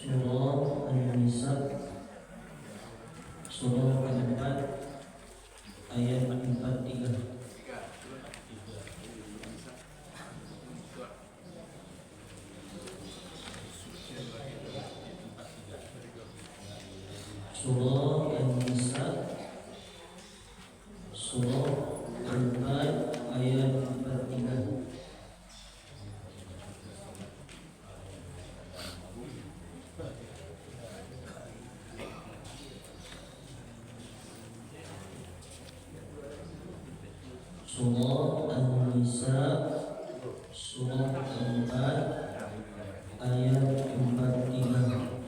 Surah An-Nisa surah keempat ayat 43. Surah An-Nisa surah keempat ayat 43. Surah An-Nisa surah keempat ayat 43.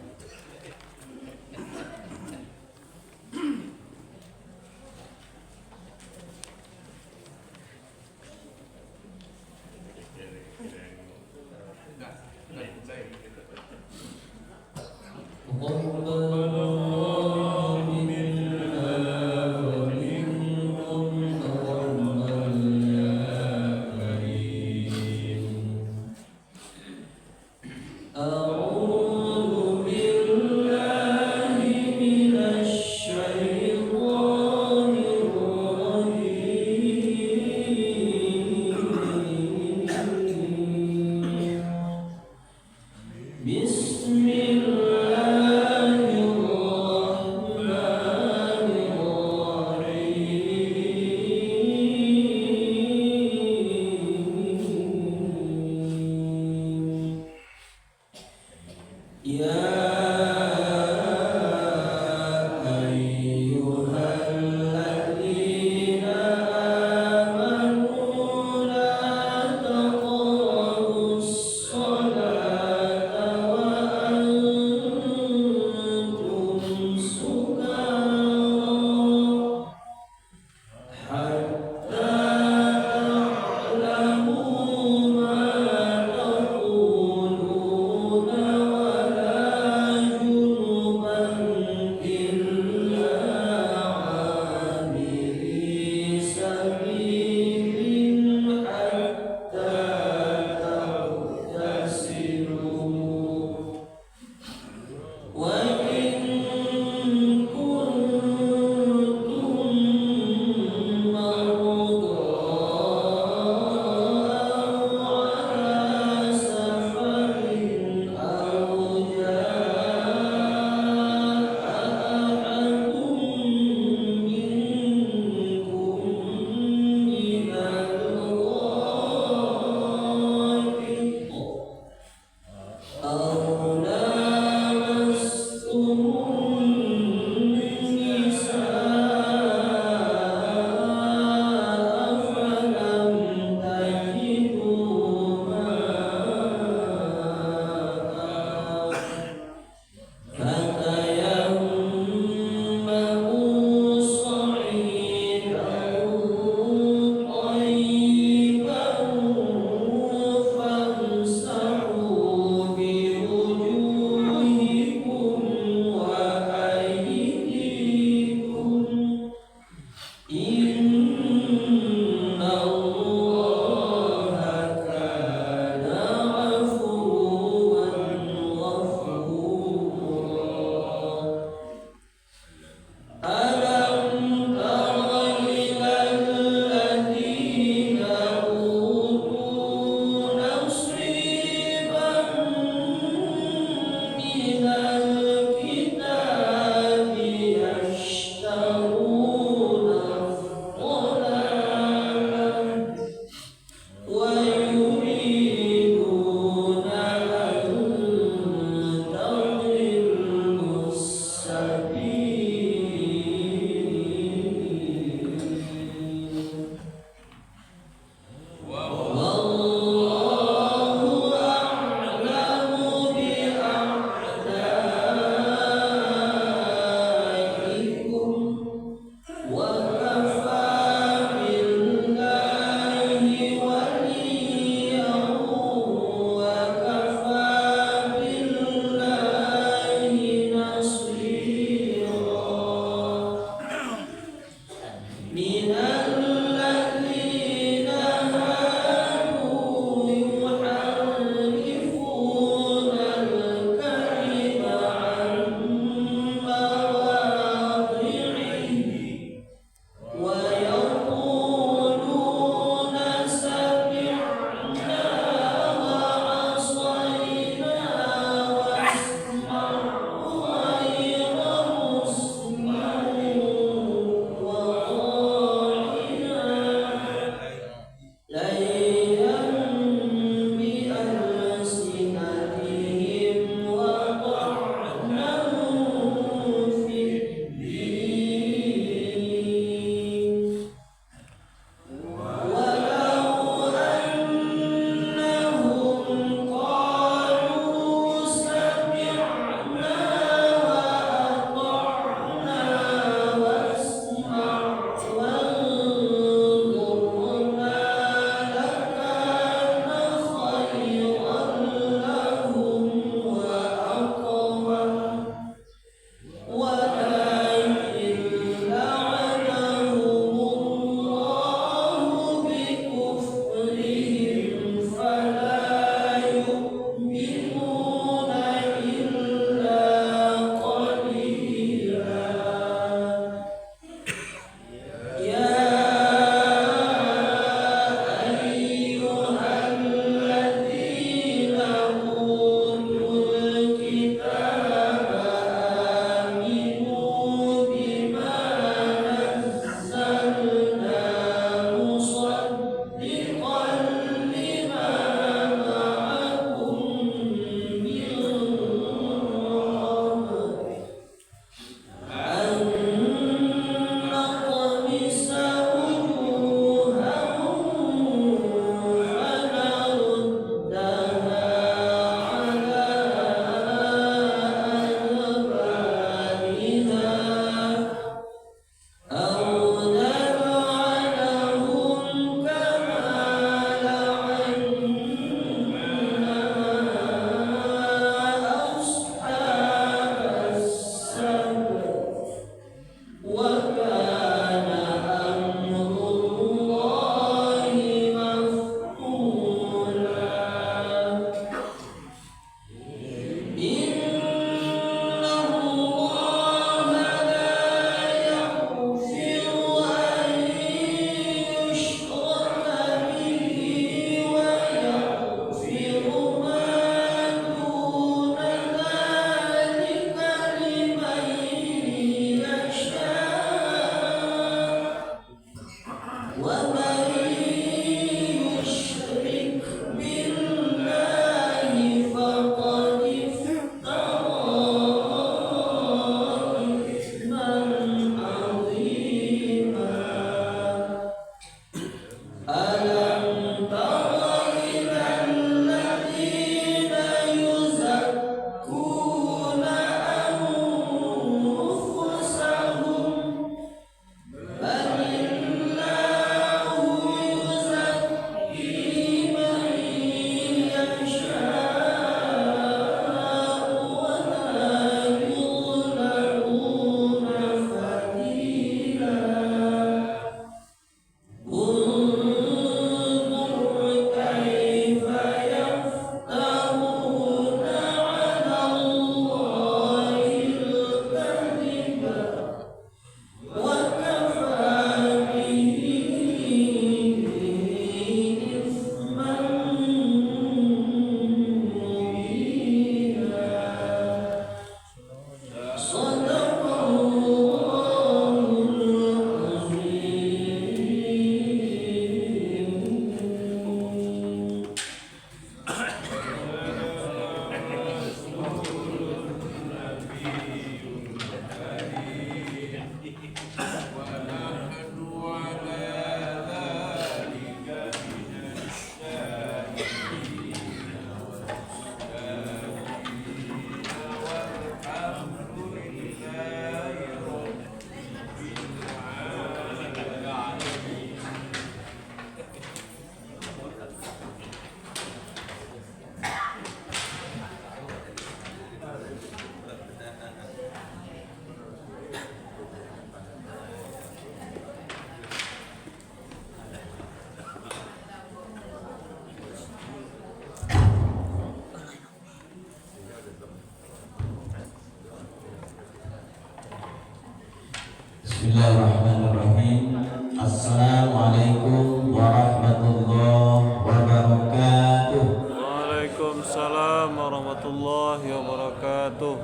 Bismillahirrahmanirrahim. Assalamualaikum warahmatullahi wabarakatuh. Waalaikumsalam warahmatullahi wabarakatuh.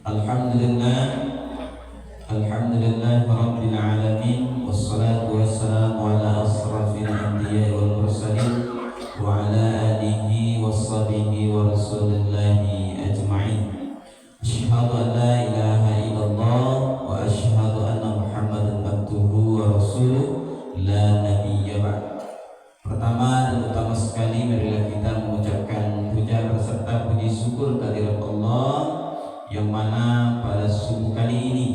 Alhamdulillah, alhamdulillah rabbil alamin, wassalatu wassalamu ala asrafil anbiya'i wal mursalin wa ala alihi washabihi wa rasulillahi ajma'in. Asyhadu an la ilaha illallah wa asyhadu anna Muhammadan abduhu wa rasuluh la nabiyya ba'd. Pertama dan utama sekali, marilah kita mengucapkan puja beserta puji syukur kehadirat Allah yang mana pada subuh kali ini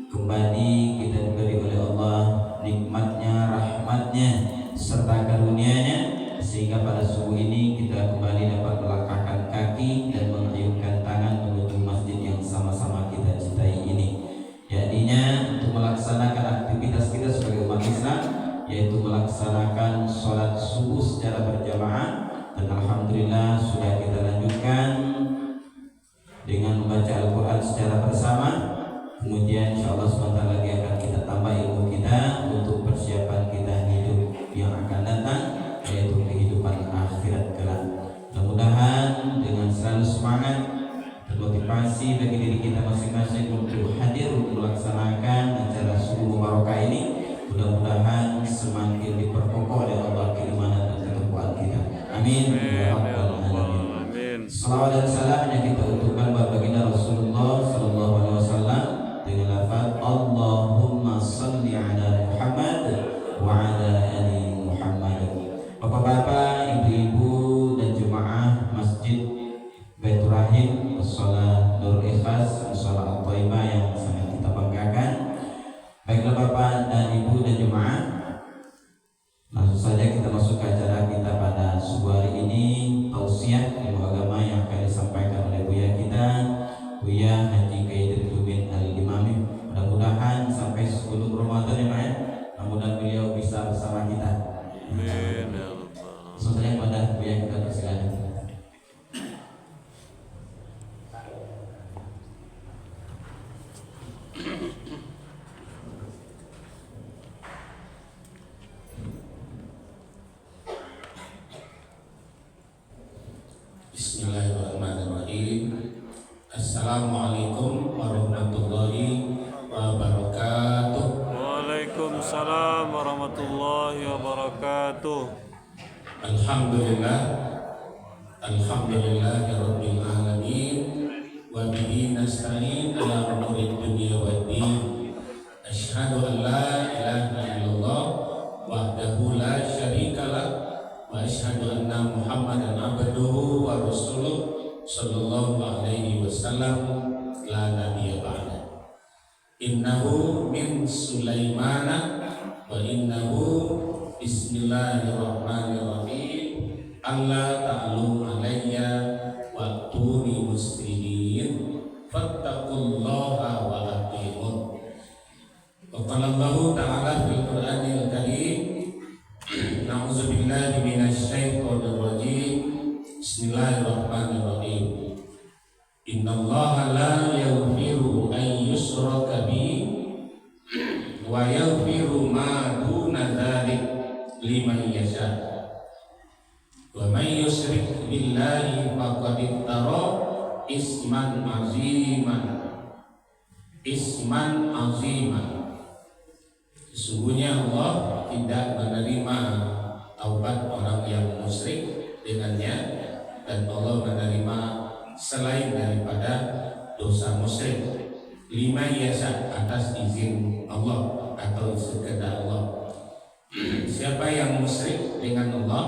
kembali kita diberi oleh Allah nikmatnya, rahmatnya serta karunia-Nya, sehingga pada subuh ini kita kembali dapat melangkahkan kaki dan mengayunkan tangan menuju masjid yang sama-sama kita cintai ini, yakninya untuk melaksanakan aktivitas kita sebagai umat Islam, yaitu melaksanakan sholat subuh secara berjamaah. Dan alhamdulillah sudah kita lanjutkan dengan membaca Al-Quran secara bersama. Kemudian insyaAllah sebentar lagi akan kita tambah ilmu kita untuk persiapan kita hidup yang akan datang, yaitu kehidupan akhirat kelak. Mudah-mudahan dengan selalu semangat dan motivasi bagi diri kita masing-masing untuk hadir untuk melaksanakan acara subuh mubarakah ini, mudah-mudahan semakin diperkokoh oleh Allah keimanan dan ketakwaan kita. Amin. Ya Rabbal Alamin. Salawat dan salam yang kita untukkan kepada baginda Rasulullah sallallahu alaihi wasallam dengan lafaz Allahumma shalli ala Muhammad wa ala ali Muhammad. Bapak-bapak, ibu-ibu dan jemaah Masjid Baitur Rahim Shalah Nurul Ikhlas Shalah At-Thaibah yang sangat kita banggakan. Baiklah Bapak dan Ibu dan jemaah, langsung saja kita masuk ke acara kita pada subuh hari ini, tausiah ilmu agama yang akan disampaikan oleh Buya kita, Buya Haji Khairuddin Al-Imami. Mudah-mudahan sampai sebelum Ramadan ya Pak ya, mudah-mudahan beliau bisa bersama kita. Amin. Langsung saja kepada Buya kita, persilakan. Bismillahirrahmanirrahim. Assalamualaikum warahmatullahi wabarakatuh. Waalaikumsalam warahmatullahi wabarakatuh. Alhamdulillah, alhamdulillahirabbil alamin, wa bihi nasta'in ala umuri dunya waddin. Asyhadu an la ilaha illallah wahdahu la syarikalah wa asyhadu anna Muhammadan abduhu wa rasuluh sallallahu alaihi wasallam la nabiyya ba'da. Innahu min Sulaimana wa innahu bismillahirrahmanirrahim. Allah ta'alu alayya wa tuni muslimin fattaqullaha wa atiun. Wa qala Allah ta'ala fil Qur'anil Karim, na'udzubillahi minasyaitonir rajim. Bismillahirrahmanirrahim. Innallaha la yaghfiru an yushraka bihi wa yaghfiru ma duna dzalik liman yasha. Wa may yusyrik billahi faqad iftara isman aziman. Isman aziman. Sesungguhnya Allah tidak menerima taubat orang yang musyrik dengannya, dan Allah menerima selain daripada dosa musyrik lima yasa, atas izin Allah atau sekedar Allah. Siapa yang musyrik dengan Allah,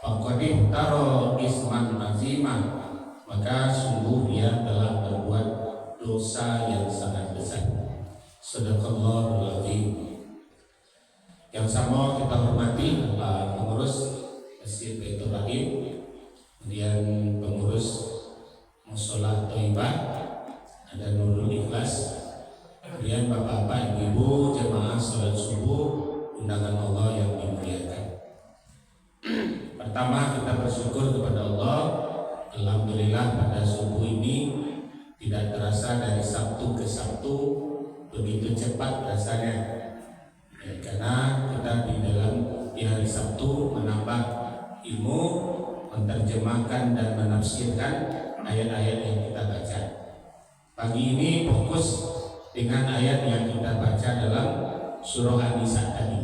faqad iftara isman aziman, maka sungguh dia telah berbuat dosa yang sangat besar. Shadaqallahul azim. Yang sama kita hormati pengurus Masjid Baitur Rahim, kemudian pengurus Musholah Thaibah, ada Nurul Ikhlas, kemudian bapak-bapak, ibu-ibu, jemaah salat subuh undangan Allah yang dimuliakan. Pertama, kita bersyukur kepada Allah. Alhamdulillah pada subuh ini tidak terasa dari Sabtu ke Sabtu begitu cepat rasanya. Karena kita di hari Sabtu menambah ilmu, menerjemahkan dan menafsirkan ayat-ayat yang kita baca. Pagi ini fokus dengan ayat yang kita baca dalam surah An-Nisa tadi.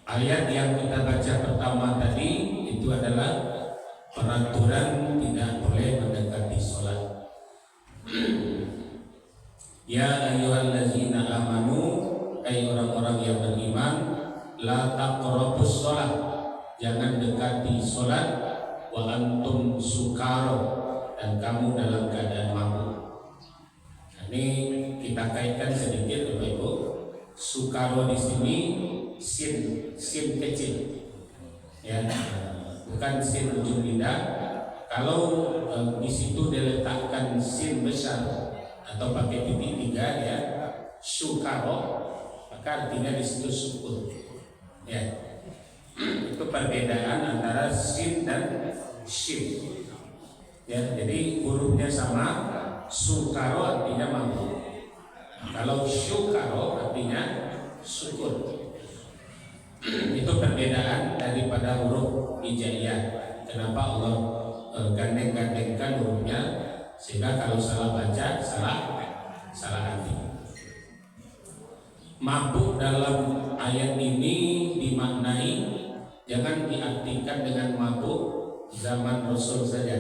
Ayat yang kita baca pertama tadi itu adalah peraturan tidak boleh mendekati sholat. Ya ayyuhallazina amanu, hai orang-orang yang beriman, la taqrabus sholat, jangan dekati sholat, wa antum sukaro, dan kamu dalam keadaan mabuk. Nah, ini kita kaitkan sedikit Bapak Ibu. Sukaro di sini sin kecil, ya, bukan sin ujung lidah. Kalau di situ diletakkan sin besar atau pakai titik 3, ya, sukaro, maka artinya di situ syukur. Ya, itu perbedaan antara sin dan shin. Ya, jadi hurufnya sama. Sukaro artinya mabuk. Kalau syukaro artinya syukur. Itu perbedaan daripada huruf hijaiyah. Kenapa Allah gandeng-gandengkan hurufnya, sehingga kalau salah baca salah arti. Mabuk dalam ayat ini dimaknai, jangan diartikan dengan mabuk zaman Rasul saja.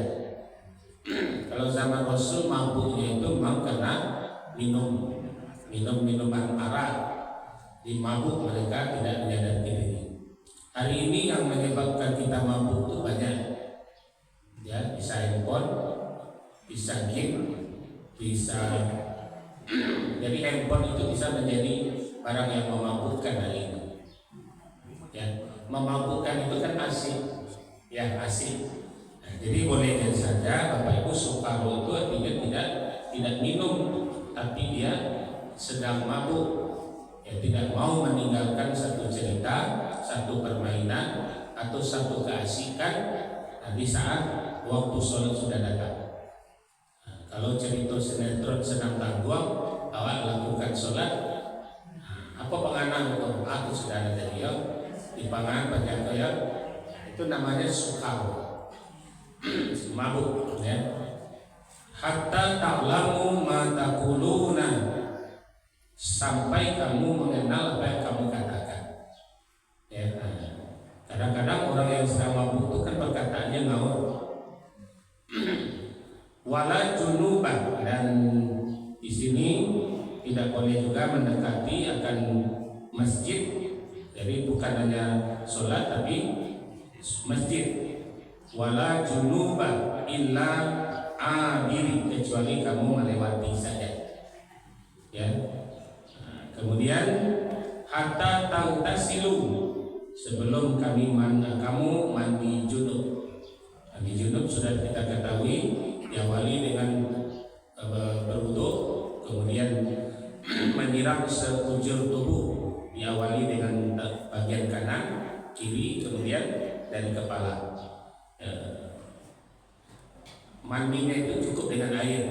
Kalau zaman Rasul mabuknya itu memang karena minuman arak, dimabuk mereka tidak menyadari diri. Hari ini yang menyebabkan kita mabuk itu banyak, ya, bisa handphone, bisa game, bisa jadi handphone itu bisa menjadi barang yang memabukkan hari ini. Ya, memabukkan itu kan asik, ya, asik. Jadi boleh saja Bapak Ibu sukaro itu artinya tidak minum, tapi dia sedang mabuk, ya, tidak mau meninggalkan satu cerita, satu permainan atau satu keasikan di saat waktu sholat sudah datang. Nah, kalau cerita sinetron sedang tangguang, awak lakukan sholat, apa penganang itu? Aku sudah ada dia di pangan banyak ya, itu namanya sukaro. Mabuk, ya. Hatta ta'lamu ma taquluna, sampai kamu mengenal apa yang kamu katakan. Ya, kadang-kadang orang yang sedang mabuk itu kan perkataannya ngawur. Wala junuban, dan di sini tidak boleh juga mendekati akan masjid. Jadi bukan hanya sholat tapi masjid. Wala junuba illa abiri, kecuali kamu melewati saja. Ya. Kemudian hatta tautasilu, sebelum kamu mandi junub. Mandi junub sudah kita ketahui diawali dengan berwudu, kemudian menyiram sekujur tubuh, diawali dengan bagian kanan, kiri, kemudian dari kepala. Mandinya itu cukup dengan air,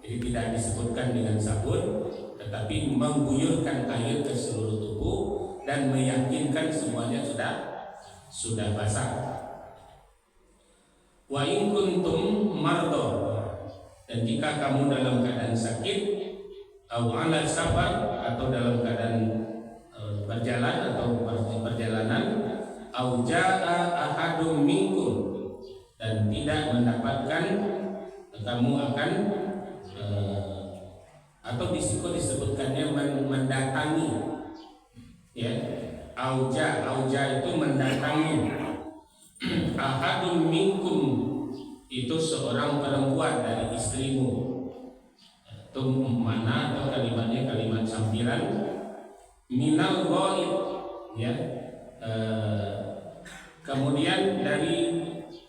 jadi tidak disebutkan dengan sabun, tetapi mengguyurkan air ke seluruh tubuh dan meyakinkan semuanya sudah basah. Wa in kuntum mardo, dan jika kamu dalam keadaan sakit, au ala safar, atau dalam keadaan berjalan atau perjalanan, au jaa ahadum minkum, dan tidak mendapatkan kamu akan atau disebutkannya mendatangi, ya, auja itu mendatangi. Ahadum minkum itu seorang perempuan dari istrimu. Itu mana atau kalimatnya kalimat sampiran minal ghaib, ya, kemudian dari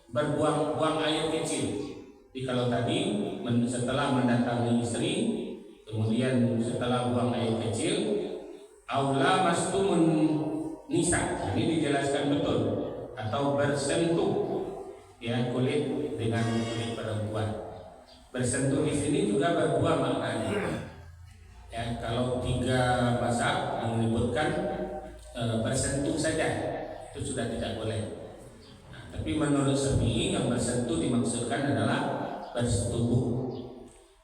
berbuang air kecil. Jadi kalau tadi setelah mendatangi istri, kemudian setelah buang air kecil, aula mastumun nisa, ini dijelaskan betul, atau bersentuh, ya, kulit dengan kulit perempuan. Bersentuh di sini juga berdua maknanya. Ya, kalau 3 mazhab yang menyebutkan bersentuh saja itu sudah tidak boleh. Nah, tapi menurut Syafi'i yang bersentuh dimaksudkan adalah bersetubuh.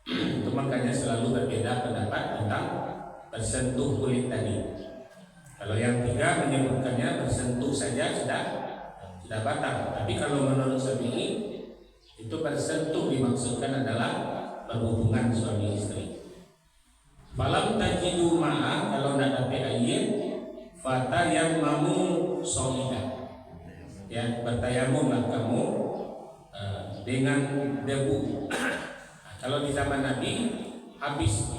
Itu makanya selalu berbeda pendapat tentang bersentuh kulit tadi. Kalau yang 3 menyebutkannya bersentuh saja sudah batal. Tapi kalau menurut Syafi'i itu bersentuh dimaksudkan adalah berhubungan suami istri. Falam tajidu ma'a, kalau tidak dapat air, fatayammamu sholidan. Ya, bertayamumlah kamu dengan debu. Nah, kalau di zaman Nabi habis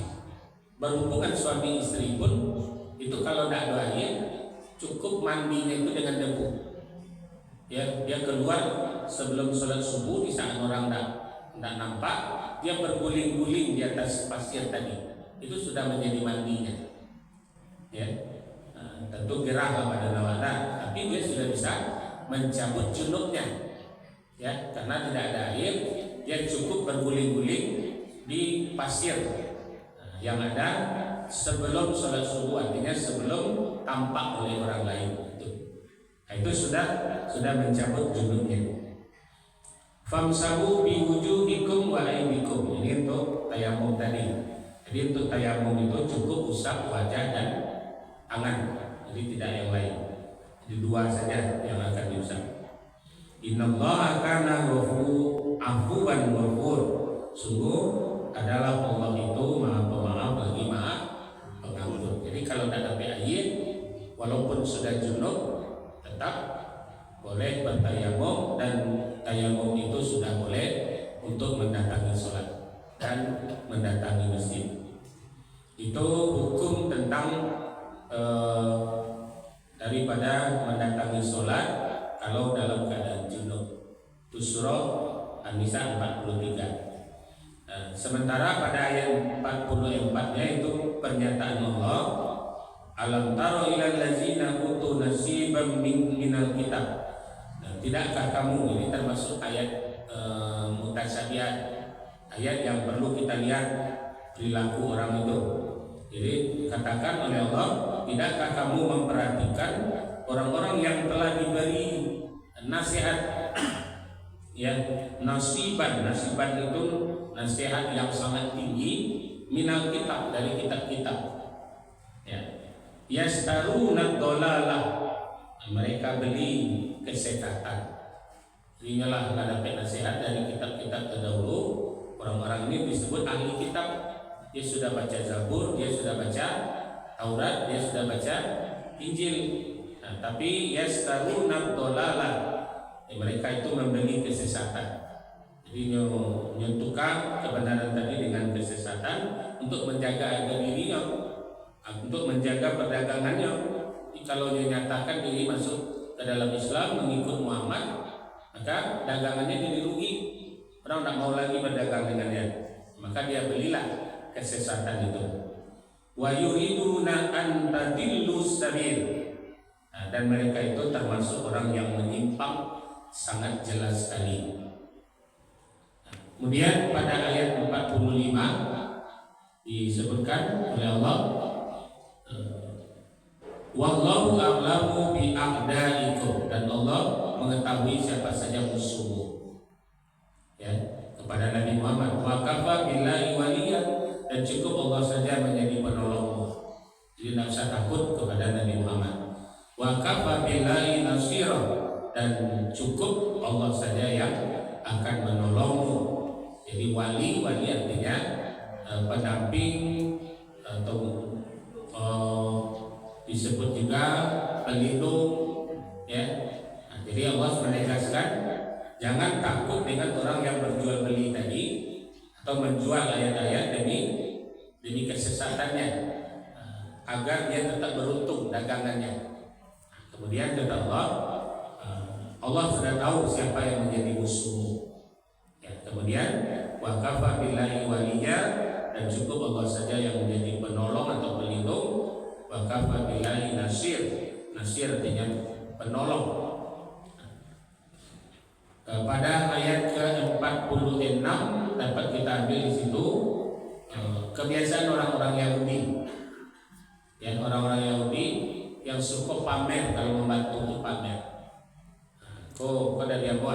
berhubungan suami istri pun itu kalau tidak ada air cukup mandinya itu dengan debu. Ya, dia keluar sebelum sholat subuh di saat orang tidak nampak, dia berguling-guling di atas pasir tadi, itu sudah menjadi mandinya. Ya, nah, tentu gerah pada nawada, tapi dia sudah bisa mencabut junubnya. Ya, karena tidak ada air, dia cukup berguling-guling di pasir yang ada sebelum sholat subuh, artinya sebelum tampak oleh orang lain. Itu sudah mencabut junubnya. Famsahu biwujuhikum wa aydikum. Ini untuk tayamum tadi. Jadi untuk tayamum itu cukup usap wajah dan tangan. Jadi tidak yang lain. Jadi 2 saja yang akan diusap. Innallaha kana afuwan ghafur. Sungguh adalah Allah itu Maha Pemaaf lagi Maha Pengampun. Jadi kalau tidak ada air, walaupun sudah junub, tetap boleh bertayamum, dan tayamum itu sudah boleh untuk mendatangi sholat dan mendatangi masjid. Itu hukum tentang daripada mendatangi sholat kalau dalam keadaan junub. Itu surah An-Nisa 43. Sementara pada ayat 44-nya itu pernyataan Allah, alam taro ilal ladzina utu nasiban minal kitab. Nah, tidakkah kamu, ini termasuk ayat mutasyabihat, ayat yang perlu kita lihat perilaku orang itu. Jadi katakan oleh Allah, tidakkah kamu memperhatikan orang-orang yang telah diberi nasihat, ya, nasiban itu nasihat yang sangat tinggi, minal kitab, dari kitab-kitab. Ya, yastaruna dolalah, mereka beli kesesatan. Inilah dapat nasihat dari kitab-kitab terdahulu. Orang-orang ini disebut ahli kitab. Dia sudah baca Zabur, dia sudah baca Taurat, dia sudah baca Injil. Nah, tapi yastaruna dolalah, mereka itu membeli kesesatan. Jadi menyentuhkan kebenaran tadi dengan kesesatan untuk menjaga harga dirinya, untuk menjaga perdagangannya. Jadi kalau dia nyatakan diri masuk ke dalam Islam mengikut Muhammad, maka dagangannya jadi rugi. Orang tidak mau lagi berdagang dengannya, maka dia belilah kesesatan itu. Wa yuriduna an tadillu sabil. Nah, dan mereka itu termasuk orang yang menyimpang sangat jelas sekali. Kemudian pada ayat 45 disebutkan oleh Allah, wallahu a'lamu bi a'daikum, dan Allah mengetahui siapa saja musuhmu. Ya, kepada Nabi Muhammad, wa kafa billahi waliya, dan cukup Allah saja menjadi penolongmu. Jadi tidak usah takut kepada Nabi Muhammad. Wa kafa billahi nasira, dan cukup Allah saja yang akan menolongmu. Jadi wali artinya pendamping, atau disebut juga pelindung, ya. Nah, jadi Allah menegaskan jangan takut dengan orang yang berjual beli tadi atau menjual ayat-ayat demi kesesatannya, agar dia tetap beruntung dagangannya. Kemudian kata Allah, Allah sudah tahu siapa yang menjadi musuhmu. Ya, kemudian wa kafa billahi waliya, dan cukup Allah saja yang menjadi penolong atau pelindung. Wa kafa billahi nasir, nasir artinya penolong. Pada ayat ke-46 dapat kita ambil di situ kebiasaan orang-orang Yahudi. Ya, orang-orang Yahudi yang suka pamer, kalau membantu itu pamer. Kok dari apa?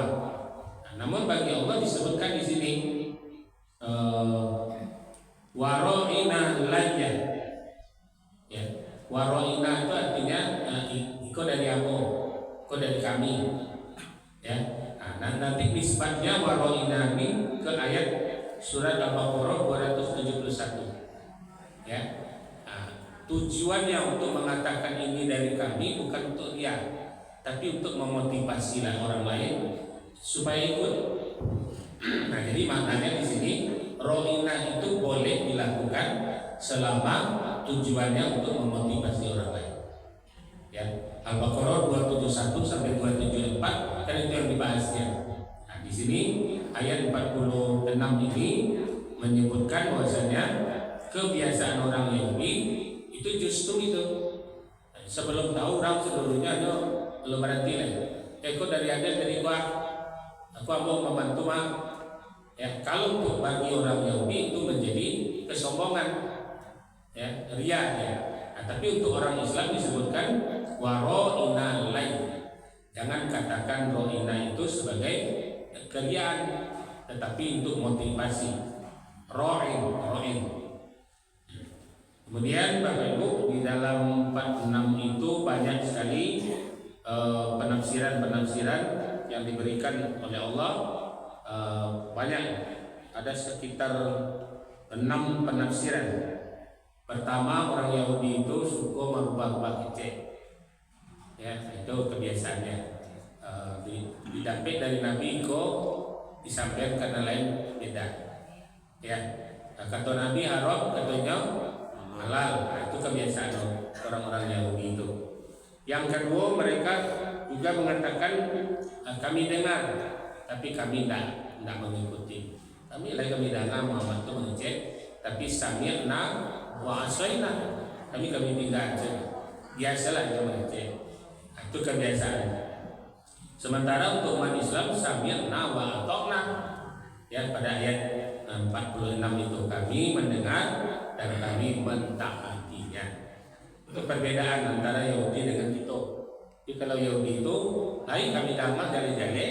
Namun bagi Allah disebutkan di sini waro'ina layya. Ya, waro'ina itu artinya iko dari aku, iko dari kami. Ya, nah, nanti nisbatnya waro'ina ini ke ayat surat Al-Baqarah 271. Ya, tujuannya untuk mengatakan ini dari kami bukan untuk dia, tapi untuk memotivasi orang lain supaya ikut. Nah, jadi maknanya di sini ro'ina itu boleh dilakukan selama tujuannya untuk memotivasi orang lain. Ya, Al-Baqarah 271 sampai 274 kan itu yang dibahasnya. Nah, di sini ayat 46 ini menyebutkan bahwasanya kebiasaan orang Yahudi itu justru itu. Sebelum tahu orang seluruhnya itu belum berhenti lah. Eko dari ada dari gua, aku mau membantu mah. Ya, kalau untuk bagi orang Yahudi itu menjadi kesombongan, ya, ria ya. Nah, tapi untuk orang Islam disebutkan waro'ina lain. Jangan katakan ro'ina itu sebagai keriaan, tetapi untuk motivasi. Ro'in. Kemudian Bapak Ibu, di dalam 46 itu banyak sekali penafsiran yang diberikan oleh Allah. Banyak, ada sekitar 6 penafsiran. Pertama, orang Yahudi itu suka merubah-rubah kecil. Ya, itu kebiasaannya. Didapat dari Nabi kok disampaikan karena lain beda. Ya, kata Nabi haram, katanya halal. Nah, itu kebiasaan orang-orang Yahudi itu. Yang kedua, mereka juga mengatakan kami dengar, tapi kami tidak mengikuti. Kami dengar Muhammad itu mengecek, tapi sami'na wa asaina. Kami tidak aja. Biasalah dia mengecek. Nah, itu kebiasaan. Sementara untuk umat Islam sami'na wa ata'na. Ya, pada ayat 46 itu kami mendengar dan kami mentaatinya. Itu perbedaan antara Yahudi dengan kita. Jadi kalau Yahudi itu, hai kami dengar dari jale,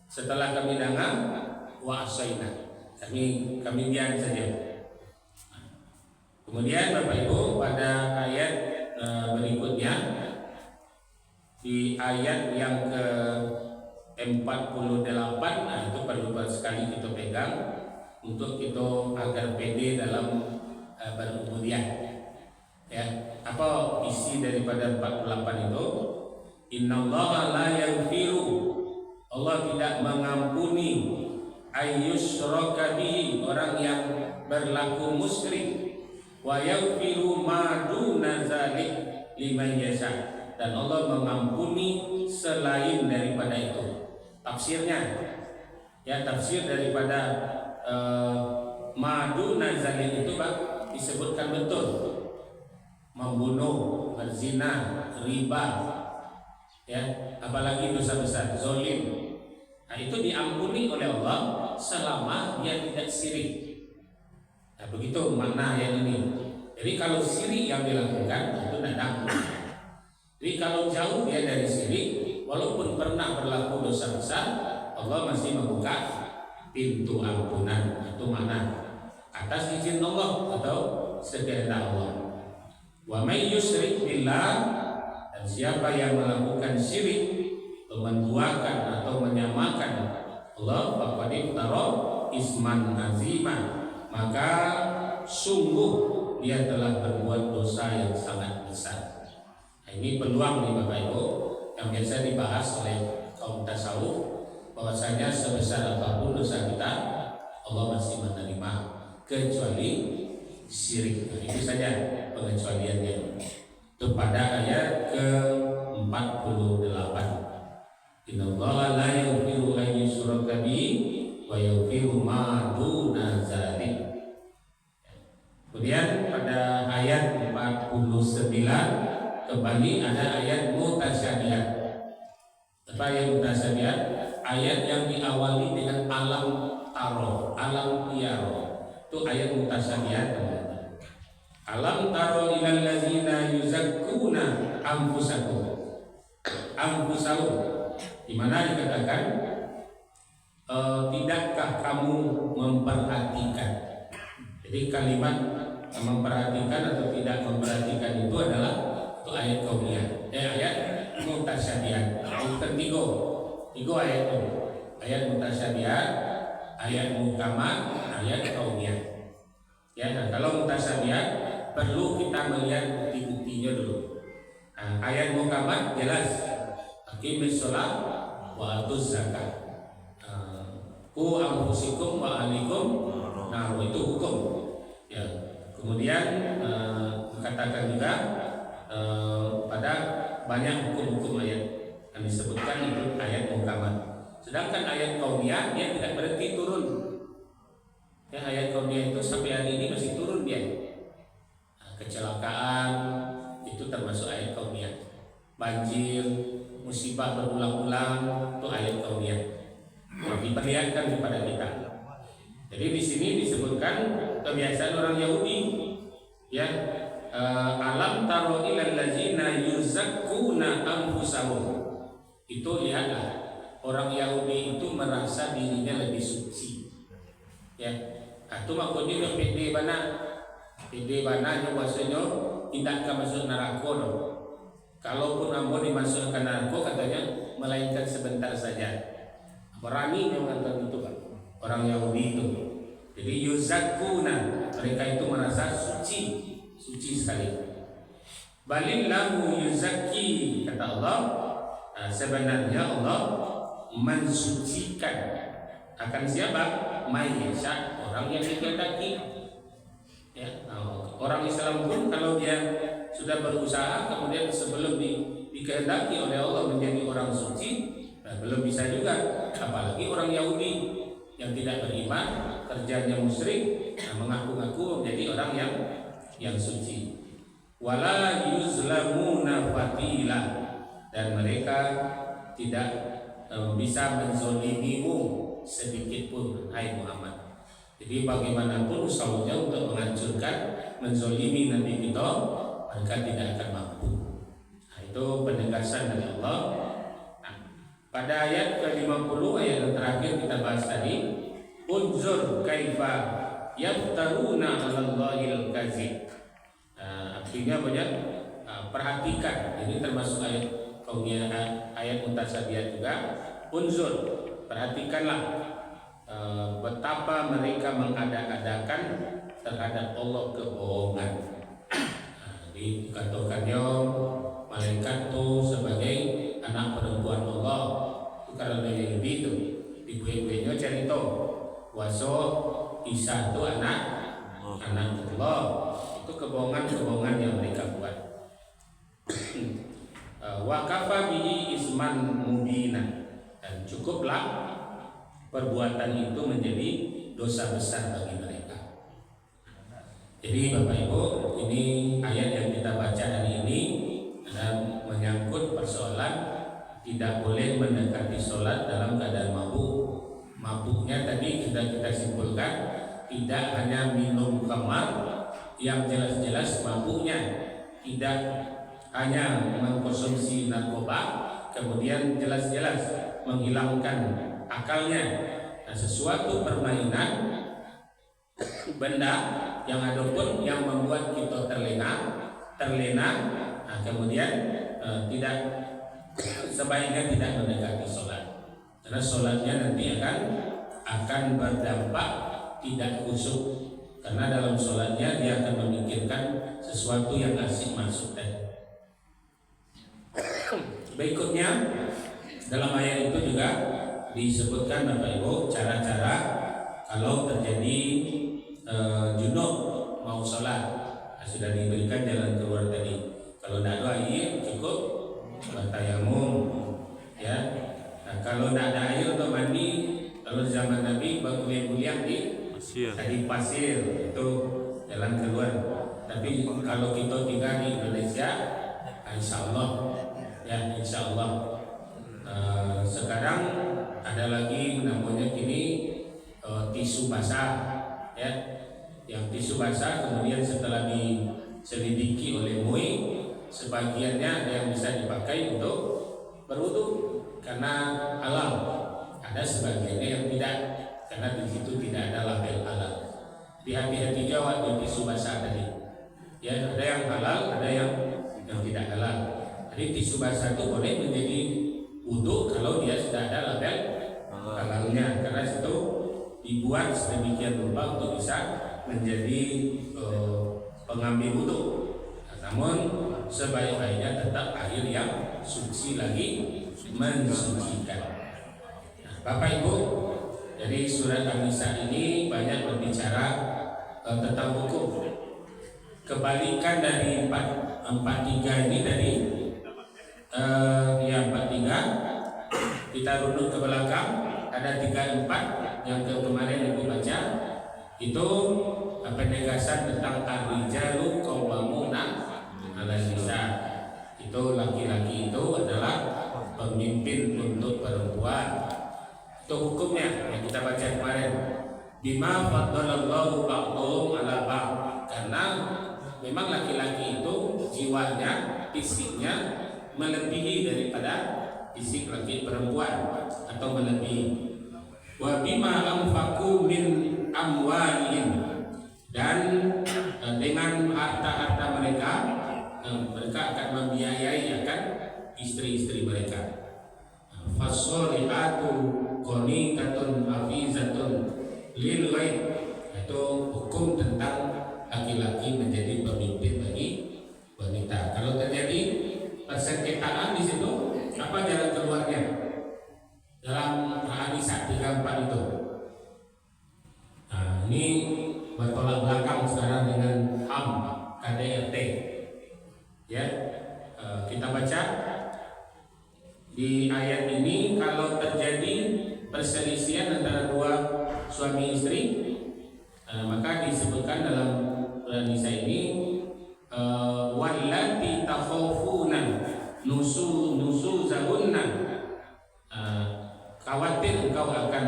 setelah kami dengar wa asaina, kami diam saja. Kemudian Bapak Ibu, pada ayat berikutnya, di ayat yang ke 48, nah itu perlu sekali kita pegang untuk kita agar pede dalam berumudiah. Ya, apa isi daripada 48 itu? Innallaha la yaghfiru, Allah tidak mengampuni ayyusyraka bihi, orang yang berlaku musyrik, wa yaghfiru ma duna dzalik liman yasha, dan Allah mengampuni selain daripada itu. Tafsirnya, ya, tafsir daripada madu nazalin itu Pak disebutkan betul. Membunuh, berzina, riba, ya, apalagi dosa besar, zalim. Nah, itu diampuni oleh Allah selama dia tidak syirik. Nah, begitu makna yang ini. Jadi kalau syirik yang dilakukan itu tidak diampuni. Jadi kalau jauh dia dari syirik, walaupun pernah berlaku dosa besar, Allah masih membuka pintu ampunan. Itu makna atas izin Allah atau sekehendak Allah. Wa may yusyrik billah, dan siapa yang melakukan syirik, menduakan atau menyamakan Allah, faqad iftara isman azima, maka sungguh dia telah berbuat dosa yang sangat besar. Nah, ini peluang nih Bapak Ibu yang biasa dibahas oleh kaum tasawuf, bahwasanya sebesar apapun dosa kita, Allah masih menerima kecuali syirik. Nah, itu saja pengecualiannya. Itu pada ayat ke-48. Innallaha la yaghfiru an yushraka bihi wa yaghfiru ma duna dzalik. Kemudian pada ayat 49 kembali ada ayat mutasyabihat. Apa ayat mutasyabihat? Ayat yang diawali dengan alam taro. alam yaro. Itu ayat mutasyabihat. Alam taro ilal ladzina yuzakkuna anfusahum. Di mana dikatakan tidakkah kamu memperhatikan. Jadi kalimat memperhatikan atau tidak memperhatikan itu adalah itu ayat kauniyah. Ayat mutasyabihat. Tiga ayat itu. Ayat mutasyabihat, ayat muhkamat, ayat kauniyah. Ya, nah, kalau mutasyabihat perlu kita melihat bukti-buktinya dulu. Nah, ayat muhkamat jelas. Aqimis shalah wa atuz zakat. Ku anfusikum wa ahlikum nar, itu hukum. Ya. Kemudian dikatakan juga pada banyak hukum-hukum ayat yang disebutkan itu ayat muhkamat. Sedangkan ayat kauniyah dia tidak berhenti turun. Ya, ayat kauniyah itu sampai hari ini masih turun dia. Kecelakaan itu termasuk ayat kauniyah. Banjir, musibah berulang-ulang itu ayat kauniyah. Diperlihatkan kepada kita. Jadi di sini disebutkan kebiasaan orang Yahudi, ya, alam taro ilal ladzina yuzakkuna anfusahum. Itu lihatlah, orang Yahudi itu merasa dirinya lebih suci. Ya, itu maksudnya pede bana yang maksudnya tidak akan masuk neraka dong. Kalaupun ambo dimasukkan neraka katanya melainkan sebentar saja. Berani yang mengatakan itu kan orang Yahudi itu. Jadi yuzakkuna, mereka itu merasa suci sekali. Balillahu yuzakki, kata Allah. Nah, sebenarnya Allah mensucikan akan siapa? Mayyasha, orang yang dikehendaki. Ya, orang Islam pun kalau dia sudah berusaha kemudian sebelum dikehendaki oleh Allah menjadi orang suci, belum bisa juga. Apalagi orang Yahudi yang tidak beriman, kerjanya musyrik, mengaku-ngaku menjadi orang yang suci. Wala yuzlamuna fatila, dan mereka tidak bisa menzolimimu sedikit pun, hai Muhammad. Jadi bagaimanapun usahanya untuk menghancurkan, menzolimi Nabi kita, mereka tidak akan mampu. Nah, itu penegasan dari Allah. Pada ayat ke-50, ayat yang terakhir kita bahas tadi, unzur kaifa yaftaruna 'alallahil kadzib. Artinya banyak perhatikan. Ini termasuk ayat kauniyah, ayat mutasyabihat juga. Unzur, perhatikanlah betapa mereka mengada-adakan terhadap Allah kebohongan. Dikatakannya malaikat itu sebagai anak perempuan Allah. Itu karena dia itu di kue-kuenya cerita waso Isa itu anak Allah. Itu kebohongan yang mereka buat. Wa kafa bihi isman mubina, dan cukuplah perbuatan itu menjadi dosa besar bagi mereka. Jadi Bapak Ibu, ini ayat yang kita baca hari ini dan menyangkut persoalan tidak boleh mendekati sholat dalam keadaan mabuk. Mabuknya tadi sudah kita simpulkan, tidak hanya minum khamar yang jelas-jelas mabuknya, tidak hanya mengkonsumsi narkoba kemudian jelas-jelas menghilangkan akalnya. Nah, sesuatu permainan benda yang ada pun yang membuat kita terlena, nah, kemudian tidak sebaiknya tidak mendekati sholat, karena sholatnya nanti akan berdampak tidak khusyuk, karena dalam sholatnya dia akan memikirkan sesuatu yang asik masuk tadi. Berikutnya dalam ayat itu juga disebutkan Bapak Ibu cara-cara kalau terjadi junub mau sholat. Nah, sudah diberikan jalan keluar tadi. Kalau tidak ada air cukup bertayamum, ya. Nah, kalau tidak ada air untuk mandi, kalau zaman Nabi berkuliah di pasir itu jalan keluar. Tapi kalau kita tinggal di Indonesia, insya Allah, ya insya Allah. Sekarang ada lagi namanya kini tisu tisu basah, ya, yang tisu basah kemudian setelah diselidiki oleh MUI, sebagiannya ada yang bisa dipakai untuk berwudu karena halal, ada sebagiannya yang tidak karena di situ tidak ada label halal. Hati-hati jawab di tisu basah tadi, ya, ada yang halal, ada yang tidak halal. Jadi tisu basah itu boleh menjadi wudu kalau dia sudah ada label halalnya, karena itu dibuat sedemikian rupa untuk bisa menjadi pengambil wudu. Namun sebaik-baiknya tetap air yang suci lagi mensucikan. Nah, Bapak Ibu, jadi surat An-Nisa ini banyak berbicara tentang hukum. Kebalikan dari 43 ini dari 43 kita runut ke belakang, ada 34 yang kemarin Ibu baca, itu penegasan tentang ar-rijalu qawwamuna 'alan nisa. Itu laki-laki itu adalah pemimpin untuk perempuan. Itu hukumnya yang kita baca kemarin. Bima faddalallahu ba'dhum 'ala ba'd. Karena memang laki-laki itu jiwanya, fisiknya melebihi daripada fisik laki perempuan atau melebihi. Wa bima anfaqu min amwalihim, dan dengan harta-harta mereka akan membiayai akan istri-istri mereka. Fasolihatu qanitatun hafizatun lil ghaib, itu hukum tentang laki-laki menjadi pemimpin bagi wanita. Kalau terjadi persengketaan di situ, apa jalan keluarnya? Dalam An-Nisa 34 itu. Nah, ini bertolak belakang sekarang dengan HAM KDRT. Ya, kita baca di ayat ini, kalau terjadi perselisihan antara dua suami istri, maka disebutkan dalam An-Nisa ini wallati takhafuna nusuzahunna, khawatir engkau akan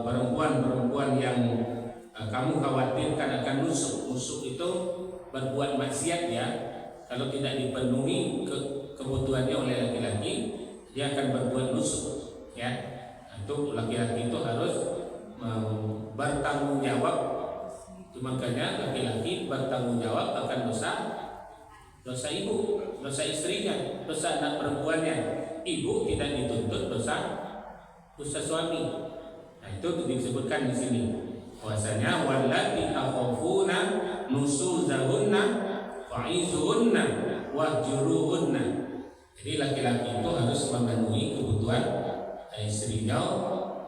perempuan-perempuan yang kamu khawatirkan akan nusuk. Nusuk itu berbuat maksiat, ya. Kalau tidak dipenuhi kebutuhannya oleh laki-laki, dia akan berbuat nusuk, ya. Itu laki-laki itu harus bertanggung jawab. Itu makanya laki-laki bertanggung jawab akan dosa ibu, dosa istrinya, dosa anak perempuannya. Ibu tidak dituntut dosa suami. Nah, itu disebutkan di sini. Bahwasanya wallati takhafuna nusuzahunna fa'izuhunna wahjuruhunna. Jadi laki-laki itu harus memenuhi kebutuhan istrinya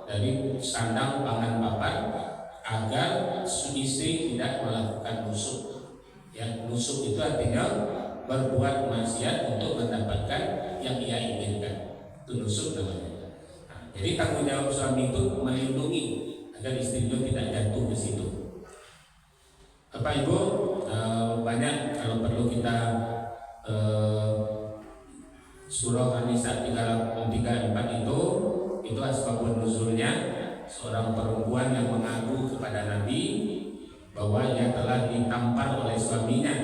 dari sandang pangan papan, agar istri tidak melakukan nusuk. Ya, nusuk itu artinya berbuat maksiat untuk mendapatkan yang ia inginkan. Itu nusuk namanya. Nah, jadi tanggung jawab suami itu melindungi agar istrinya tidak jatuh ke situ. Bapak Ibu, banyak kalau perlu kita surah An-Nisa 34 itu asbabun nuzulnya seorang perempuan yang mengaku kepada Nabi bahwa ia telah ditampar oleh suaminya.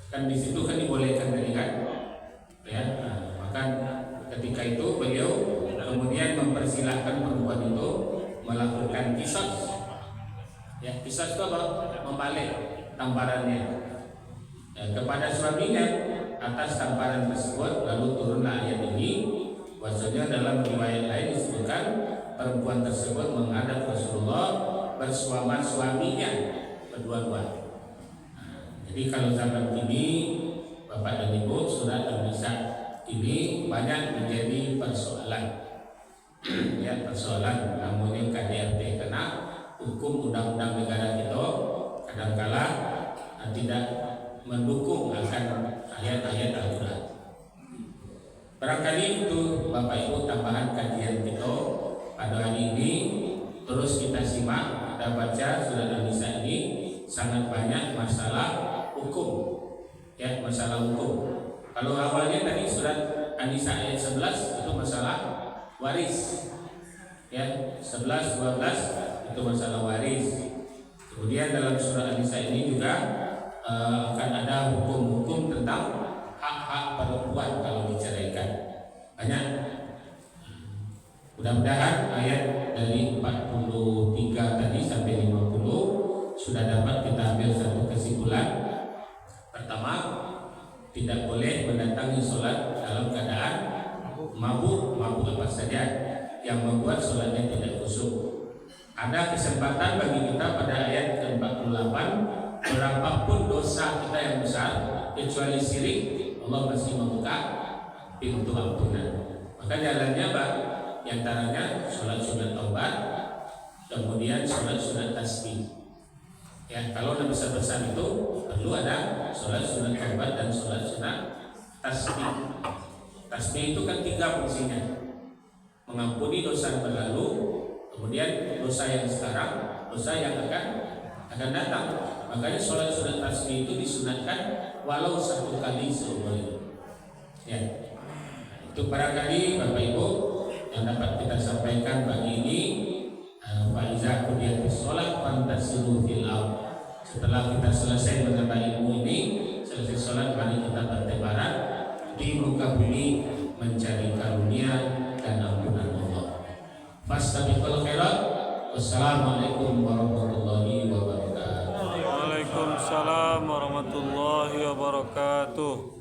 Kan di situ kan dibolehkan tadi kan, ya. Maka ketika itu beliau kemudian mempersilahkan perempuan itu melakukan qisas. Ya, qisas itu apa? Membalik tamparannya kepada suaminya atas tamparan tersebut. Lalu turunlah ayat ini. Bahwasanya dalam riwayat lain disebutkan perempuan tersebut menghadap Rasulullah bersama suaminya berdua-dua. Jadi kalau zaman ini Bapak dan Ibu, surat An-Nisa ini banyak menjadi persoalan. Ya, persoalan namanya KDRT, karena hukum undang-undang negara kita kadangkala tidak mendukung akan ayat-ayat Al-Quran. Barangkali itu Bapak Ibu tambahan kajian kita pada hari ini. Terus kita simak, kita baca surat An-Nisa ini sangat banyak masalah hukum, ya, masalah hukum. Kalau awalnya tadi surat An-Nisa ayat 11 itu masalah waris, Ya, 11, 12 itu masalah waris. Kemudian dalam surah An-Nisa ini juga akan ada hukum-hukum tentang hak-hak perempuan kalau diceraikan. Banyak. Mudah-mudahan ayat dari 43 tadi sampai 50 sudah dapat kita ambil satu kesimpulan. Pertama, tidak boleh mendatangi sholat dalam keadaan mabuk apa saja yang membuat sholatnya tidak khusyuk. Ada kesempatan bagi kita pada ayat ke-48, berapapun dosa kita yang besar kecuali syirik, Allah masih membuka pintu ampunan. Maka jalannya Pak, diantaranya sholat sunat taubat, kemudian sholat sunat tasbih. Ya, kalau udah besar-besar itu perlu ada sholat sunat taubat dan sholat sunat tasbih. Tasbih itu kan 3 fungsinya: mengampuni dosa yang berlalu, kemudian dosa yang sekarang, dosa yang akan datang. Makanya sholat sunat tasbih itu disunatkan walau 1 kali seumur hidup. Ya, itu barangkali Bapak Ibu yang dapat kita sampaikan pagi ini. Faiza kudiyatis sholat fantasilu fil ardh. Setelah kita selesai menambah ilmu ini, selesai sholat, mari kita bertebaran di muka bumi mencari karunia dan ampunan Allah. Fastabiqul khairat. Wassalamualaikum warahmatullahi wabarakatuh. Waalaikumsalam warahmatullahi wabarakatuh.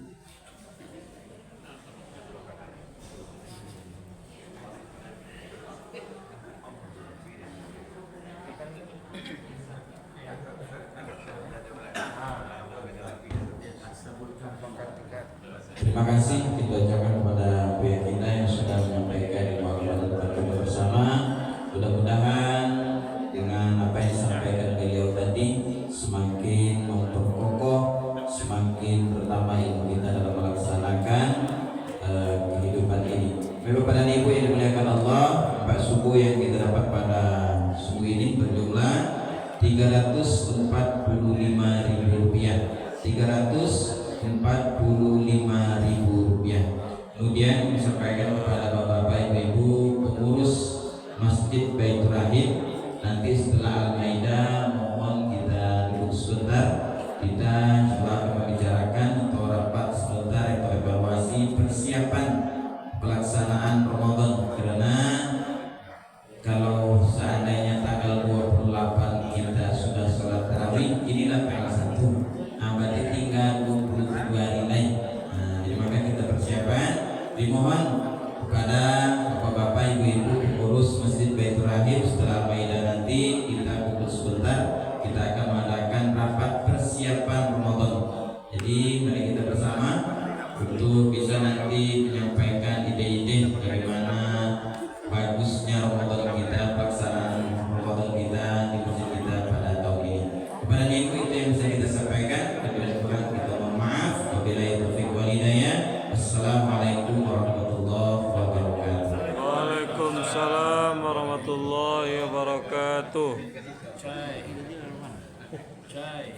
Terima kasih kita ucapkan kepada pihak kita yang sudah menyampaikan ilmu agama kita bersama. Mudah-mudahan dengan apa yang disampaikan beliau tadi semakin memperkokoh, semakin bertambah ilmu kita dalam melaksanakan kehidupan ini. Bapak dan Ibu yang dimuliakan Allah, Pak suku yang kita dapat pada suku ini berjumlah Rp345.000. Rp345.000. Kemudian disampaikan kepada bapak-bapak, ibu-ibu pengurus Masjid Baitur Rahim. Nanti setelah Al-Maidah mohon kita duduk sebentar, kita coba membicarakan atau rapat sebentar atau evaluasi persiapan pelaksanaan Ramadan. Karena kalau seandainya tanggal 28 kita sudah sholat tarawih, inilah tanggal 1. Berarti tinggal 22 hari lain. Jadi maka kita persiapan. Dimohon kepada bapak-bapak, ibu-ibu pengurus Masjid Baitur Rahim, setelah Maidah nanti kita duduk sebentar, kita akan mengadakan rapat persiapan Ramadan. Jadi mari kita bersama untuk bisa nanti menyampaikan ide-ide bagaimana bagusnya Ramadan kita, pelaksanaan Ramadan kita di masjid kita pada tahun ini. Kepada ibu itu yang bisa kita sampaikan. Kita mohon maaf. Wabillahi taufiq wal hidayah. Wassalamualaikum warahmatullahi wabarakatuh. Waalaikumsalam warahmatullahi wabarakatuh. Chai.